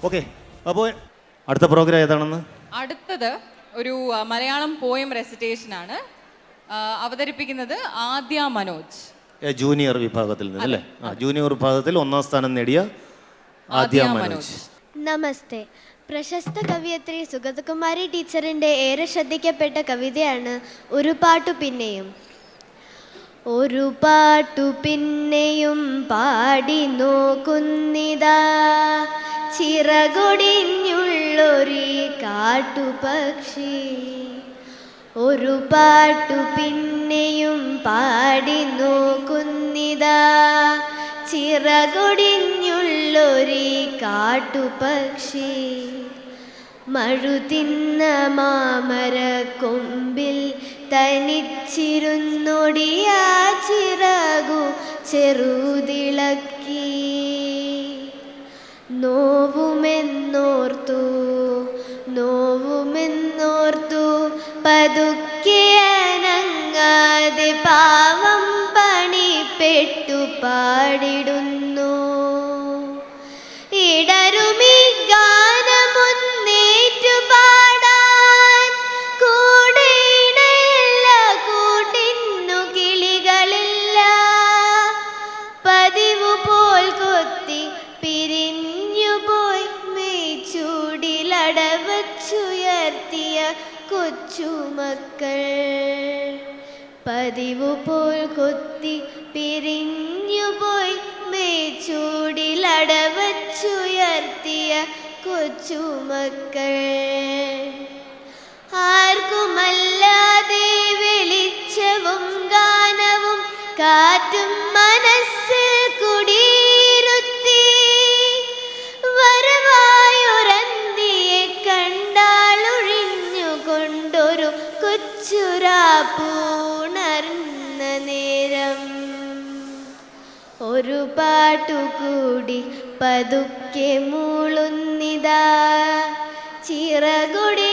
Okay, അപ്പോൾ അടുത്ത programme ഏതാണെന്ന്? അടുത്തത് ഒരു മലയാളം പോയം റെസിറ്റേഷൻ ആണ്. അവതരിപ്പിക്കുന്നത് ആദ്യ മനോജ്. ജൂനിയർ വിഭാഗത്തിൽ നിന്ന് അല്ലേ? ജൂനിയർ വിഭാഗത്തിൽ 1ാം സ്ഥാനം നേടിയ ആദ്യ മനോജ്. നമസ്തേ. പ്രശസ്ത കവിയത്രി സുഗതകുമാരി ടീച്ചറിൻ്റെ ഏറെ ശ്രദ്ധിക്കപ്പെട്ട കവിതയാണ് ഒരു പാട്ടു പിന്നെയും. ഒരു പാട്ടു പിന്നെയും പാടി നോക്കുന്നിതാ, ചിറകൊടിഞ്ഞുള്ളൊരു കാട്ടുപക്ഷി. ഒരു പാട്ടു പിന്നെയും പാടി നോക്കുന്നിതാ, ചിറകൊടിഞ്ഞുള്ളൊരു കാട്ടുപക്ഷി. മഴുതിന്ന മാമര കൊമ്പിൽ തനിച്ചിരുന്നൊടിയ ചിറകു ചെറുതിളക്കി. നോവുമെന്നോർത്തു നോവുമെന്നോർത്തു പതുക്കെ അനങ്ങാതെ പാവം പണിപ്പെട്ടു പാടിടുന്നു. ഇടരുമി ഗാനമൊന്നേറ്റു പാടാൻ കൂടെയിടയില്ല, കൂട്ടിന്നു കിളികളില്ല. പതിവു പോൽ കൊത്തി പിരിഞ്ഞുപോയി മേച്ചൂടിലടവച്ചുയർത്തിയ കൊച്ചുമക്കൾ. പതിവു പോൽ കൊത്തി പിരിഞ്ഞുപോയി മേച്ചൂടിലടവച്ചുയർത്തിയ കൊച്ചുമക്കൾ. ആർക്കുമല്ലാതെ വെളിച്ചവും ഗാനവും കാറ്റും മനസ്സിൽ കുടിയിരുത്തി. വരവായൊരന്തിയെ കണ്ടാലൊഴിഞ്ഞുകൊണ്ടൊരു കൊച്ചുരാപ്പൂണർന്ന നേരം. ഒരു പാട്ടുകൂടി പതുക്കെ മൂളുന്നിതാ, ചിറകൊടി